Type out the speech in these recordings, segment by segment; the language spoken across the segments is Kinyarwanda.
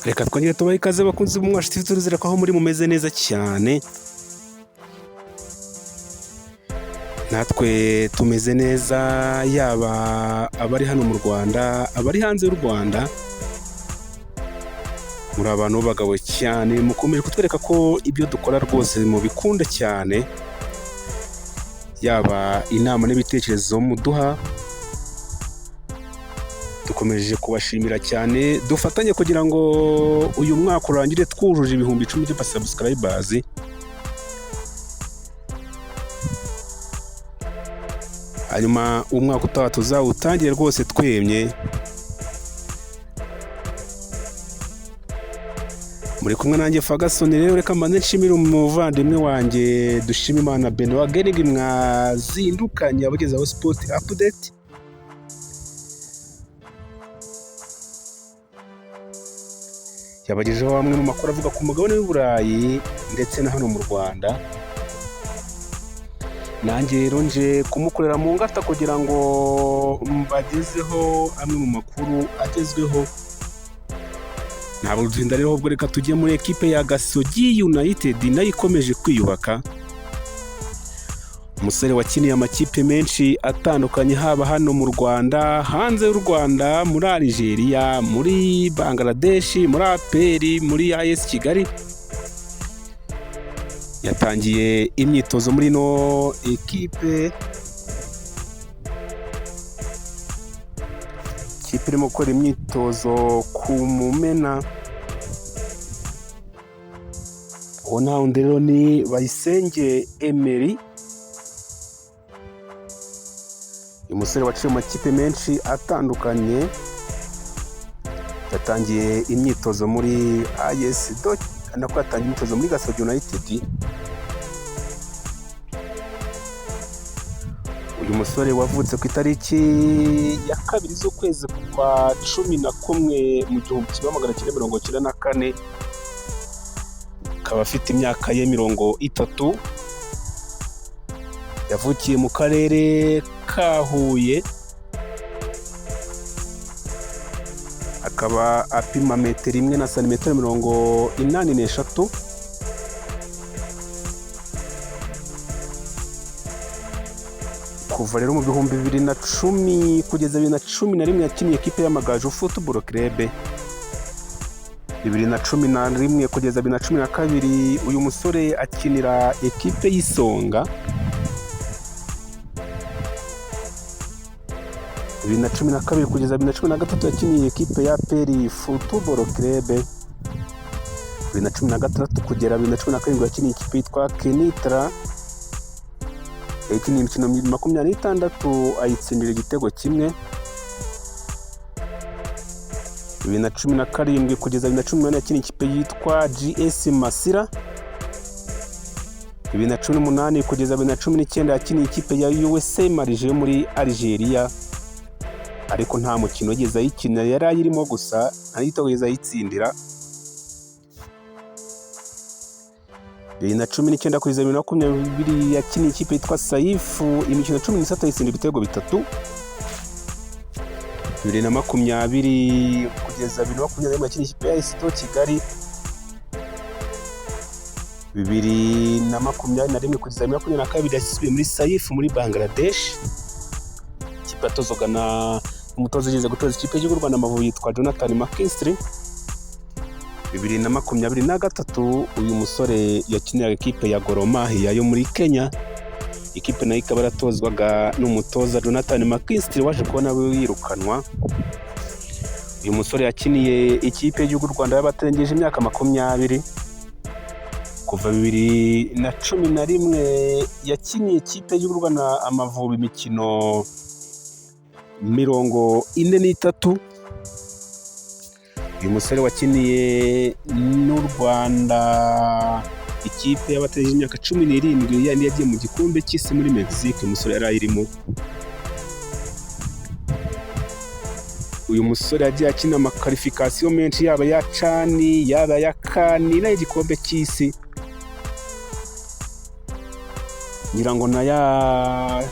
Reka twongere tubahe ikaze bakunzi b'Umwashi TV, turizera ko aho muri mumeze neza cyane. Natwe tumeze neza, yaba abari hano mu Rwanda, abari hanze y'u Rwanda. Muri abantu b'abagabo cyane, mukomeje kutwereka ko ibyo dukora rwose mubikunda cyane, yaba inama n'ibitekerezo muduha. Dukomeje kubashimira cyane, dufatanye kugira ngo uyu mwaka urangire twujuje 10,000 by'abasubscribers. Hanyuma umwaka utaha tuzawutangire rwose twemye. Muri kumwe nanjye Ferguson. Rero reka mbanze nshimire umuvandimwe wanjye Dushimimana Benoit Genig mwazindukanye abagezaho sport update. Yabagejeho bamwe mu makuru avuga ku mugabane w'i Burayi ndetse na hano mu Rwanda. Nanjye rero nje kumukorera mu ngata kugira ngo mbagezeho amwe mu makuru agezweho. Ntabwo duhinda rero, ubwo reka tujye muri ekipe ya Gasogi United nayo ikomeje kwiyubaka. Umusore wakiniye amakipe menshi atandukanye, haba hano mu Rwanda, hanze y'u Rwanda, muri Algeria, muri Bangladesh, muri APR, muri AS Kigali. Yatangiye imyitozo muri no ekipe. Ikipe irimo gukora imyitozo ku Mumena. Uwo nawe rero ni Bayisenge Emery, umusore waciye mu makipe menshi atandukanye. Yatangiye imyitozo muri AS nako yatangiye imyitozo muri Gasogi United. Uyu musore wavutse ku itariki ya 2 z'ukwezi kwa 11 mu 1994, akaba afite imyaka ye 30. Yavukiye mu karere ka Huye, akaba apima 1 na santimetero 83. Kuva rero mu 2010 kugeza 2011 yakiniye ekipe y'Amagaju Football Club. 2011 kugeza 2012 uyu musore akinira ekipe y'Isonga. 2012 kugeza 2013 yakiniye ekipe ya APR Football Club. 2016 kugera 2017 yakiniye ekipe yitwa Kenitra. Yakiniye imikino 26 ayitsindira igitego kimwe. 2017 kugeza 2018 yakiniye ikipe yitwa GS Masira. 2018 kugeza 2019 yakiniye ikipe ya USA Marije yo muri Algeria, ariko nta mukino yigeze ayikina, yari ayirimo gusa ahita yigeze ayitsindira. 2019 kugeza 2020 yakiniye ikipe yitwa Saifu, imikino 13 ayitsindira ibitego 3. 2020 kugeza 2021 yakiniye ikipe ya AS Kigali. 2021 kugeza 2022 yasubiye muri Saifu muri Bangladesh. Ikipe atozwaga na umutoza ugeze gutoza ikipe y'u Rwanda Amavubi yitwa Jonathan McKinstry. 2023 uyu musore yakiniraga ekipe ya Gor Mahia yo muri Kenya. Ikipe nayo ikaba yaratozwaga n'umutoza Jonathan McKinstry waje kubona yirukanwa. Uyu musore yakiniye ikipe y'u Rwanda y'abatengeje imyaka 20. Kuva 2011 yakiniye ikipe y'u Rwanda Amavubi imikino 43. Uyu musore wakiniye n'u Rwanda ikipe y'abategeje imyaka 17 yandi yagiye mu gikombe cy'isi muri Mexique. Umusore yari ayirimo. Uyu musore yagiye akina amakarifikasiyo menshi, yaba ya Cani, yaba ya Kani n'igikombe cy'isi. Ngira ngo na ya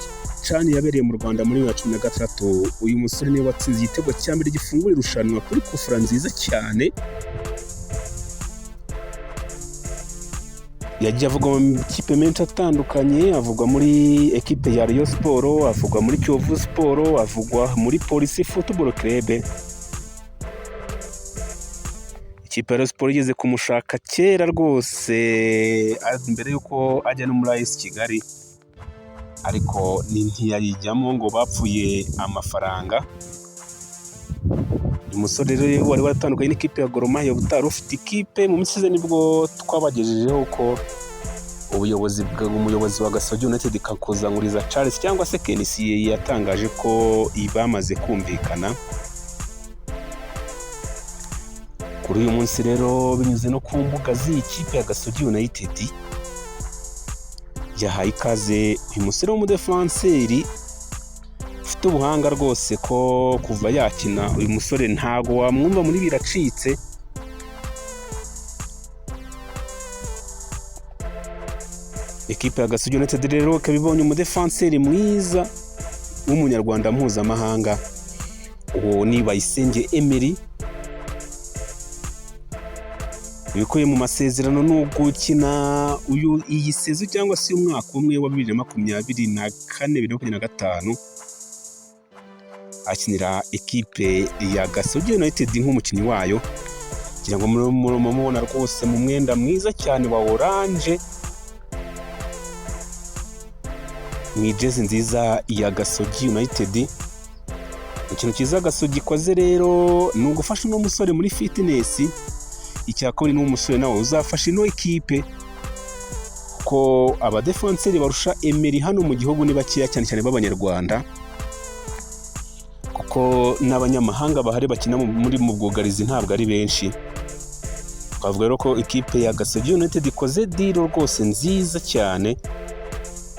Cani yabereye mu Rwanda muri 2016. Uyu musore niwe watsinze igitego cya mbere gifungura irushanwa kuri kufura nziza cyane. yagiye avugwa mu makipe menshi atandukanye, avugwa muri ekipe ya Rayon Sport, avugwa muri Kiyovu Sport, avugwa muri Police Football Club. Ikipe ya Rayon Sport igeze kumushaka kera rwose mbere yuko ajya no muri AS Kigali, ariko ntiyayijyamo ngo bapfuye amafaranga. Uyu musore rero wari waratandukanye n'ikipe ya Gor Mahia, utari ufite ikipe. Mu minsi ishize nibwo twabagejejeho ko umuyobozi wa Gasogi United Kakuzanguriza Charles cyangwa se Kenisi yatangaje ko bamaze kumvikana. Kuri uyu munsi rero binyuze no ku mbuga z'ikipe ya Gasogi United, yahaye ikaze uyu musore w'umudefanseri ufite ubuhanga rwose, ko kuva yakina uyu musore ntago wamwumva muri biracitse. Ekipe ya Gasogi United rero ikaba ibonye umudefanseri mwiza w'umunyarwanda mpuzamahanga, uwo ni Bayisenge Emery. Ibikubiye mu masezerano ni ugukina iyi sezo cyangwa se umwaka umwe wa 2024-2025 akinira ekipe ya Gasogi United nk'umukinnyi wayo. Kugira ngo mubona rwose mu mwenda mwiza cyane wa orange, mu jezi nziza ya Gasogi United. Ikintu cyiza Gasogi ikoze rero ni ugufasha uno musore muri fitness. Icyakora ni umusore nawe uzafasha ino ekipe, ko abadefanseri barusha Emery hano mu gihugu ni bakeya cyane cyane b'abanyarwanda, kuko n'abanyamahanga bahari bakina muri mu bwugarizi ntabwo ari benshi. Twavuga rero ko ikipe ya Gasogi United ikoze deal rwose nziza cyane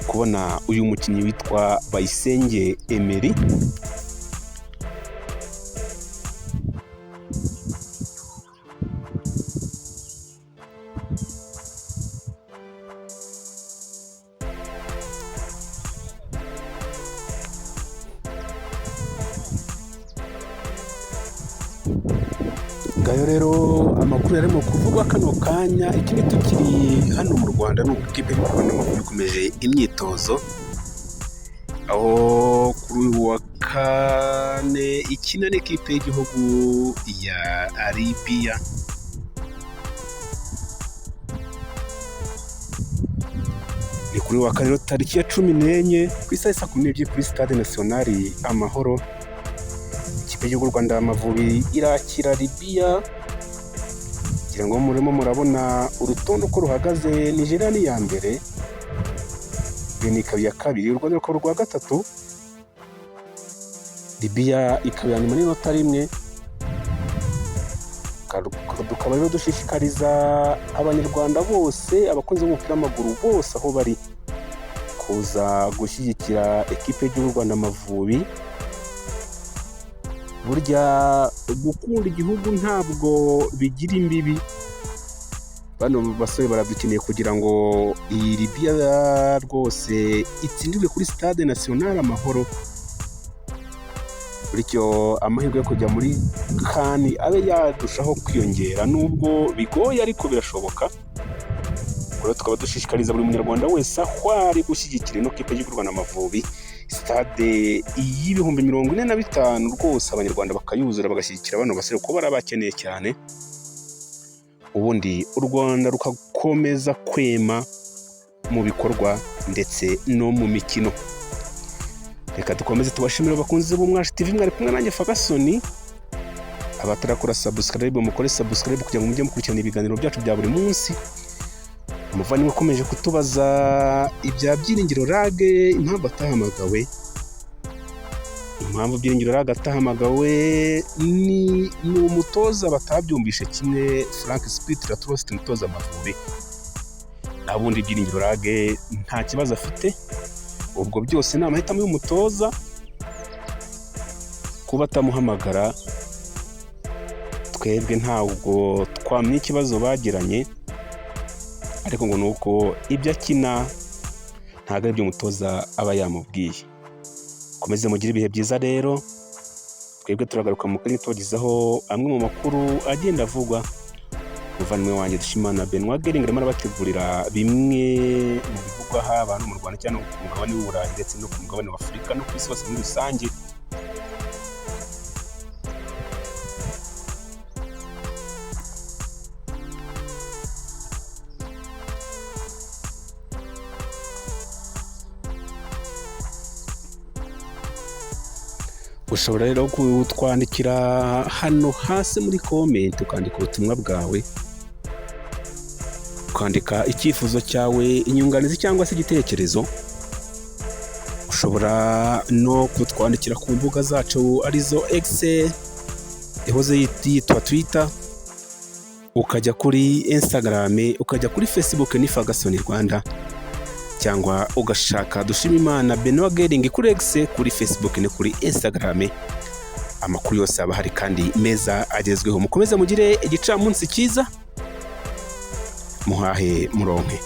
kubona uyu mukinnyi witwa Bayisenge Emery. Ngayo rero amakuru yarimo kuvugwa kano kanya. Ikindi tukiri hano mu Rwanda ni ikipe y'u Rwanda ikomeje imyitozo, aho kuri uyu wa kane ikina n'ikipe y'igihugu ya Libya. Ni kuri uyu wa kane tariki ya 14 ku isaha 12 kuri Stade National Amahoro. Ikipe y'u Rwanda Amavubi irakira Libya. Kugira ngo murimo murabona urutonde uko ruhagaze, Nigeria ni ya mbere, Benin ikaba iya kabiri, u Rwanda rukaba urwa gatatu, Libya ikaba iya nyuma n'inota rimwe. Tukaba rero dushishikariza abanyarwanda bose, abakunzi b'umupira w'amaguru bose aho bari, kuza gushyigikira ekipe y'u Rwanda Amavubi. Burya gukunda igihugu ntabwo bigira imbibi. Bano basore baradukeneye kugira ngo iyi Libya rwose itsindirwe kuri Stade National Amahoro, bityo amahirwe yo kujya muri CAN abe yadushaho kwiyongera. Nubwo bigoye ariko birashoboka. Rero tukaba dushishikariza buri munyarwanda wese aho ari gushyigikira ino kipe y'u Rwanda Amavubi. Stade y'ibihumbi 45 rwose abanyarwanda bakayuzura bagashyigikira bano basore kuko barabakeneye cyane, ubundi u Rwanda rukakomeza kwema mu bikorwa ndetse no mu mikino. Reka dukomeze tubashimira abakunzi b'Umwashi TV, mwari kumwe nanjye Ferguson. Abatarakora subscribe mukore subscribe kugira ngo mujye mukurikirana ibiganiro byacu bya buri munsi. Umuvandimwe ukomeje kutubaza ibya Byiringiro Rage, impamvu atahamagawe. Impamvu Byiringiro Rage atahamagawe ni umutoza batabyumvishe kimwe, Frank Spitler Trust, umutoza Amavubi. Nabundi Byiringiro Rage nta kibazo afite, ubwo byose ni amahitamo y'umutoza kuba atamuhamagara. Twebwe ntabwo twamye ikibazo bagiranye, ariko ngo nuko ibyo akina ntabwo ari byo umutoza aba yamubwiye. Komeze mugire ibihe byiza rero. Twebwe turagaruka mu kanya tubagezaho amwe mu makuru agenda avugwa umuvandimwe wanjye Dushimana Benoit Gering arimo arabategurira bimwe mu bivugwa haba hano mu Rwanda cyangwa ku mugabane w'Uburayi ndetse no ku mugabane wa Afurika no ku isi hose muri rusange. Ushobora rero kutwandikira hano hasi muri comment, ukandika ubutumwa bwawe, ukandika icyifuzo cyawe, inyunganizi cyangwa se igitekerezo. Ushobora no kutwandikira ku mbuga zacu arizo X ihoze yitwa Twitter, ukajya kuri Instagram, ukajya kuri Facebook ni Ferguson Rwanda, cyangwa ugashaka Dushimimana Benoit Gering kuri X, kuri Facebook no kuri Instagram. Amakuru yose aba hari kandi meza agezweho. Mukomeze mugire igicamunsi cyiza, muhahe muronke.